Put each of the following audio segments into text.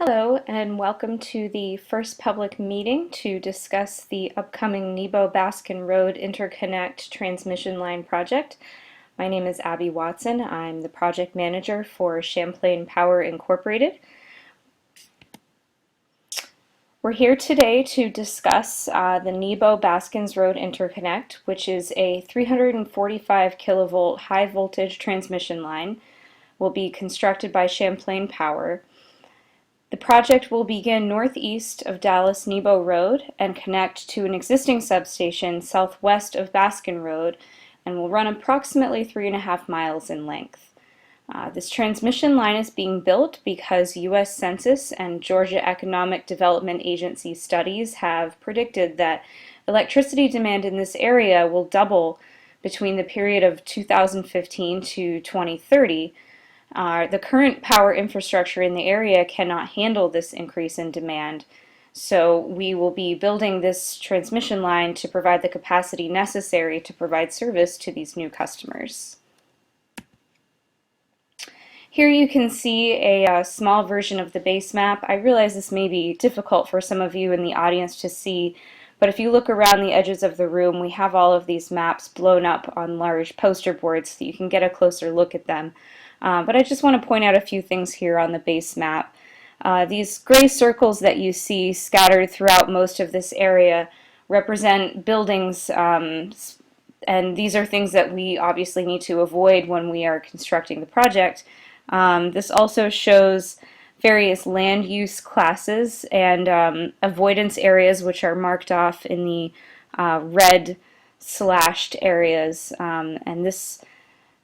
Hello and welcome to the first public meeting to discuss the upcoming Nebo-Baskin Road Interconnect Transmission Line project. My name is Abby Watson. I'm the project manager for Champlain Power Incorporated. We're here today to discuss the Nebo-Baskins Road Interconnect, which is a 345 kilovolt high voltage transmission line. Will be constructed by Champlain Power. The project will begin northeast of Dallas Nebo Road and connect to an existing substation southwest of Baskin Road and will run approximately 3.5 miles in length. This transmission line is being built because U.S. Census and Georgia Economic Development Agency studies have predicted that electricity demand in this area will double between the period of 2015 to 2030. The current power infrastructure in the area cannot handle this increase in demand, so we will be building this transmission line to provide the capacity necessary to provide service to these new customers. Here you can see a small version of the base map. I realize this may be difficult for some of you in the audience to see, but if you look around the edges of the room, we have all of these maps blown up on large poster boards so you can get a closer look at them. But I just want to point out a few things here on the base map. These gray circles that you see scattered throughout most of this area represent buildings, and these are things that we obviously need to avoid when we are constructing the project. This also shows various land use classes and avoidance areas, which are marked off in the red slashed areas, and this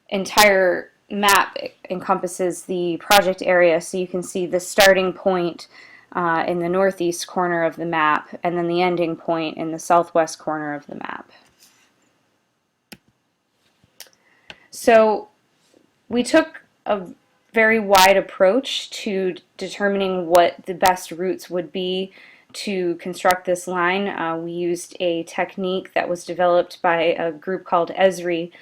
entire map encompasses the project area, so you can see the starting point in the northeast corner of the map and then the ending point in the southwest corner of the map. So we took a very wide approach to determining what the best routes would be to construct this line. We used a technique that was developed by a group called Esri,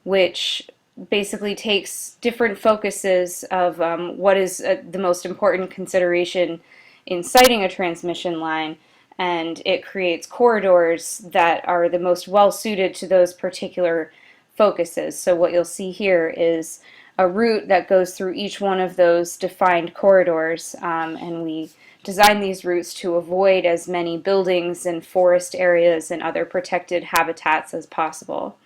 which basically takes different focuses of what is the most important consideration in siting a transmission line, and it creates corridors that are the most well suited to those particular focuses. So what you'll see here is a route that goes through each one of those defined corridors, and we design these routes to avoid as many buildings and forest areas and other protected habitats as possible.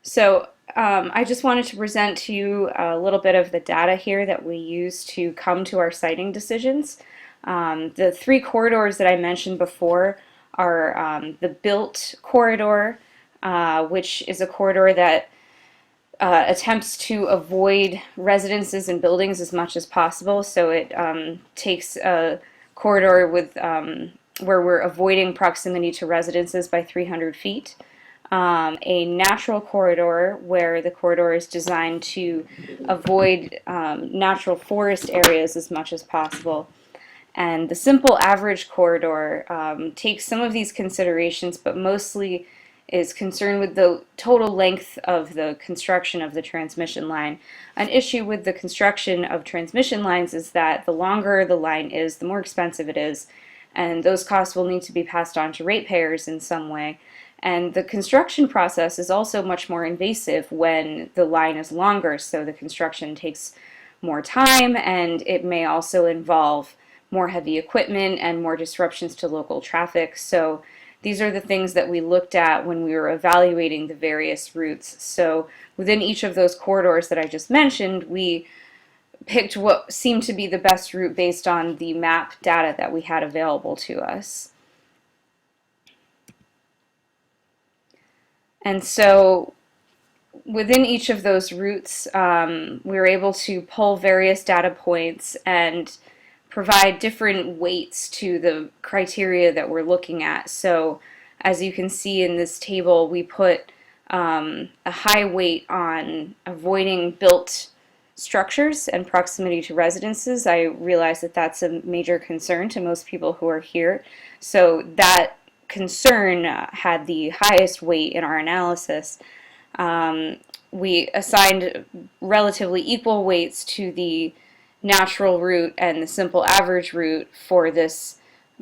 So I just wanted to present to you a little bit of the data here that we use to come to our siting decisions. The three corridors that I mentioned before are the built corridor, which is a corridor that attempts to avoid residences and buildings as much as possible. So it takes a corridor with where we're avoiding proximity to residences by 300 feet. A natural corridor where the corridor is designed to avoid natural forest areas as much as possible. And the simple average corridor takes some of these considerations, but mostly is concerned with the total length of the construction of the transmission line. An issue with the construction of transmission lines is that the longer the line is, the more expensive it is, and those costs will need to be passed on to ratepayers in some way. And the construction process is also much more invasive when the line is longer, so the construction takes more time, and it may also involve more heavy equipment and more disruptions to local traffic. So these are the things that we looked at when we were evaluating the various routes. So within each of those corridors that I just mentioned, we picked what seemed to be the best route based on the map data that we had available to us. And so within each of those routes, we were able to pull various data points and provide different weights to the criteria that we're looking at. So as you can see in this table, we put a high weight on avoiding built structures and proximity to residences. I realize that that's a major concern to most people who are here. So that concern had the highest weight in our analysis. We assigned relatively equal weights to the natural root and the simple average root for this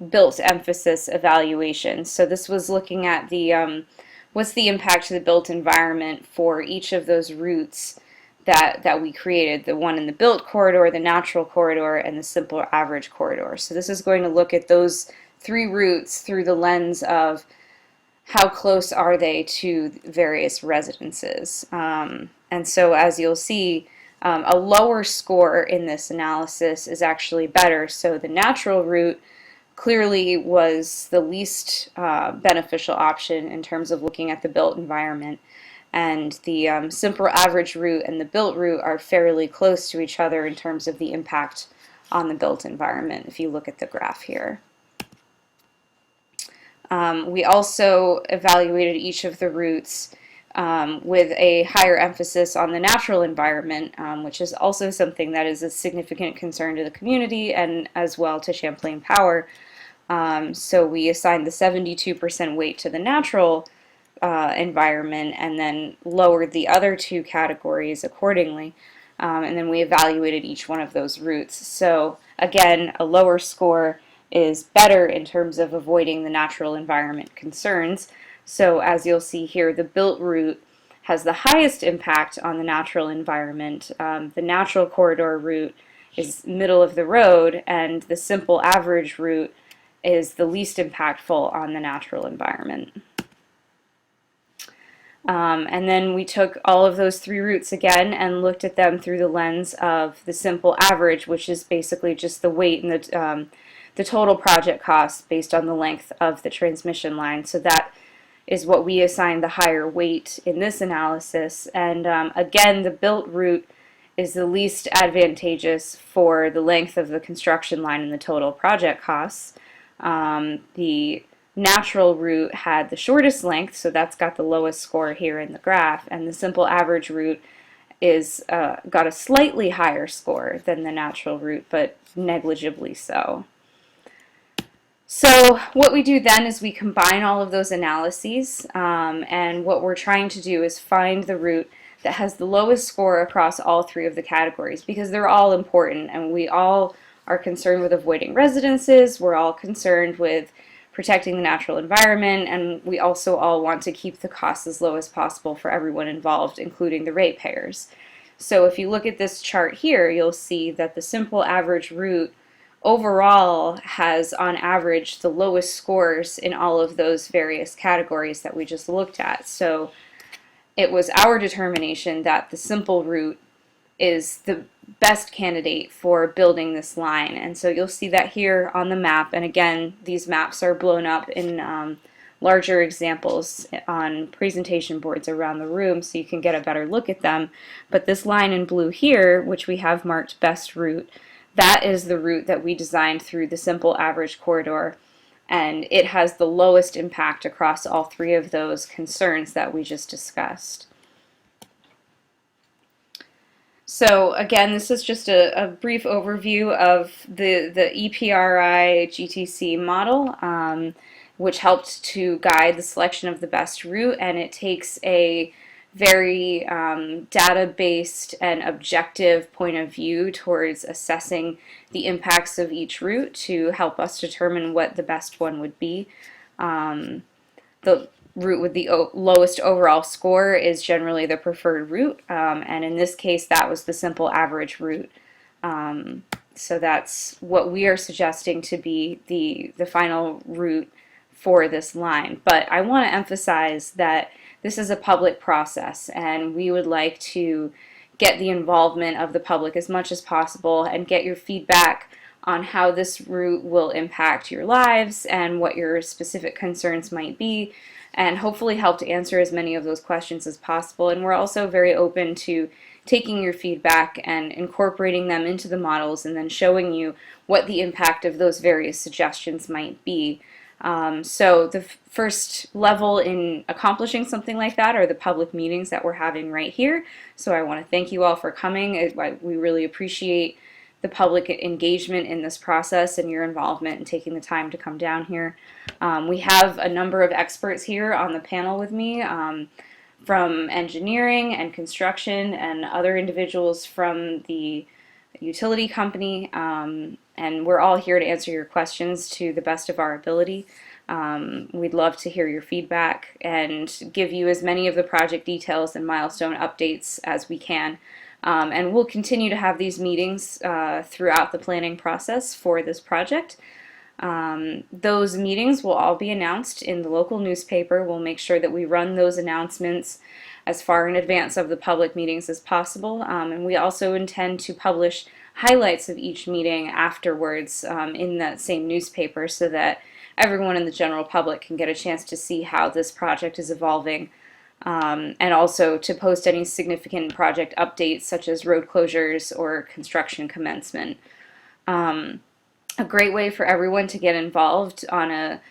built emphasis evaluation. So this was looking at the what's the impact to the built environment for each of those roots that we created, the one in the built corridor, the natural corridor, and the simple average corridor. So this is going to look at those three roots through the lens of how close are they to various residences. And so as you'll see, a lower score in this analysis is actually better. So the natural root clearly was the least beneficial option in terms of looking at the built environment. And the simple average root and the built root are fairly close to each other in terms of the impact on the built environment, if you look at the graph here. We also evaluated each of the roots with a higher emphasis on the natural environment, which is also something that is a significant concern to the community and as well to Champlain Power. So we assigned the 72% weight to the natural environment and then lowered the other two categories accordingly. And then we evaluated each one of those roots. So again, a lower score is better in terms of avoiding the natural environment concerns. So as you'll see here, the built root has the highest impact on the natural environment. The natural corridor route is middle of the road, and the simple average route is the least impactful on the natural environment. And then we took all of those three routes again and looked at them through the lens of the simple average, which is basically just the weight and the total project cost based on the length of the transmission line. So that is what we assigned the higher weight in this analysis. And again, the built route is the least advantageous for the length of the construction line and the total project costs. The natural route had the shortest length, so that's got the lowest score here in the graph, and the simple average route is got a slightly higher score than the natural route, but negligibly so. So what we do then is we combine all of those analyses, and what we're trying to do is find the route that has the lowest score across all three of the categories, because they're all important and we all are concerned with avoiding residences, we're all concerned with protecting the natural environment, and we also all want to keep the costs as low as possible for everyone involved, including the ratepayers. So if you look at this chart here, you'll see that the simple average route overall has on average the lowest scores in all of those various categories that we just looked at. So it was our determination that the simple route is the best candidate for building this line. And so you'll see that here on the map, and again, these maps are blown up in larger examples on presentation boards around the room so you can get a better look at them. But this line in blue here, which we have marked best route, that is the route that we designed through the simple average corridor, and it has the lowest impact across all three of those concerns that we just discussed. So again, this is just a brief overview of the EPRI GTC model, which helped to guide the selection of the best route, and it takes a very data-based and objective point of view towards assessing the impacts of each route to help us determine what the best one would be. The route with the lowest overall score is generally the preferred route, and in this case that was the simple average route. So that's what we are suggesting to be the final route for this line. But I want to emphasize that this is a public process, and we would like to get the involvement of the public as much as possible and get your feedback on how this route will impact your lives and what your specific concerns might be, and hopefully help to answer as many of those questions as possible. And we're also very open to taking your feedback and incorporating them into the models and then showing you what the impact of those various suggestions might be. So the first level in accomplishing something like that are the public meetings that we're having right here. So I want to thank you all for coming. We really appreciate the public engagement in this process and your involvement in taking the time to come down here. We have a number of experts here on the panel with me from engineering and construction and other individuals from the utility company, and we're all here to answer your questions to the best of our ability. We'd love to hear your feedback and give you as many of the project details and milestone updates as we can. And we'll continue to have these meetings throughout the planning process for this project. Those meetings will all be announced in the local newspaper. We'll make sure that we run those announcements as far in advance of the public meetings as possible. And we also intend to publish highlights of each meeting afterwards in that same newspaper so that everyone in the general public can get a chance to see how this project is evolving, and also to post any significant project updates such as road closures or construction commencement. A great way for everyone to get involved on a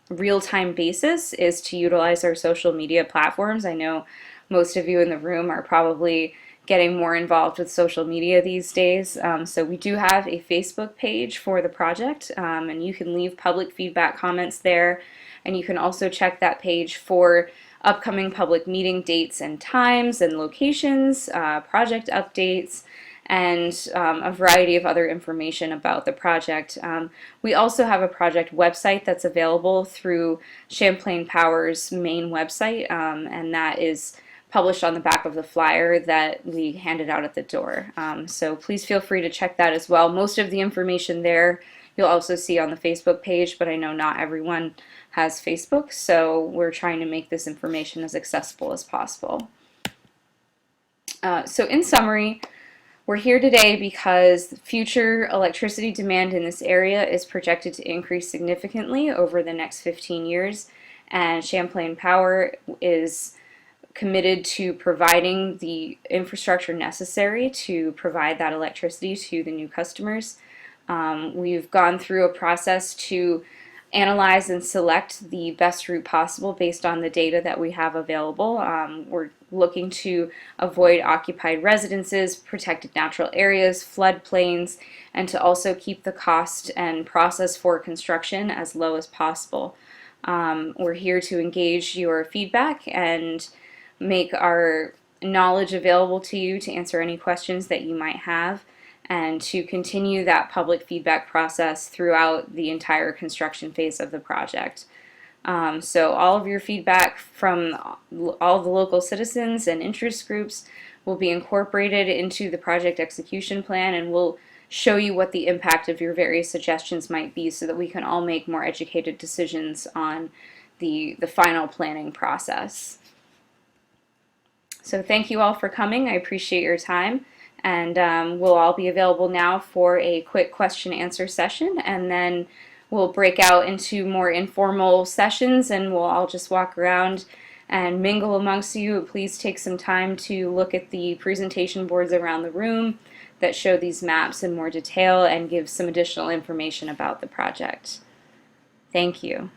real-time basis is to utilize our social media platforms. I know most of you in the room are probably getting more involved with social media these days. So we do have a Facebook page for the project, and you can leave public feedback comments there. And you can also check that page for upcoming public meeting dates and times and locations, project updates, and a variety of other information about the project. We also have a project website that's available through Champlain Power's main website, and that is published on the back of the flyer that we handed out at the door. So please feel free to check that as well. Most of the information there you'll also see on the Facebook page, but I know not everyone has Facebook, so we're trying to make this information as accessible as possible. So in summary, we're here today because future electricity demand in this area is projected to increase significantly over the next 15 years, and Champlain Power is committed to providing the infrastructure necessary to provide that electricity to the new customers. We've gone through a process to analyze and select the best route possible based on the data that we have available. We're looking to avoid occupied residences, protected natural areas, floodplains, and to also keep the cost and process for construction as low as possible. We're here to engage your feedback and make our knowledge available to you to answer any questions that you might have, and to continue that public feedback process throughout the entire construction phase of the project. So all of your feedback from all the local citizens and interest groups will be incorporated into the project execution plan, and we'll show you what the impact of your various suggestions might be so that we can all make more educated decisions on the final planning process. So thank you all for coming. I appreciate your time, and we'll all be available now for a quick question-answer session, and then we'll break out into more informal sessions and we'll all just walk around and mingle amongst you. Please take some time to look at the presentation boards around the room that show these maps in more detail and give some additional information about the project. Thank you.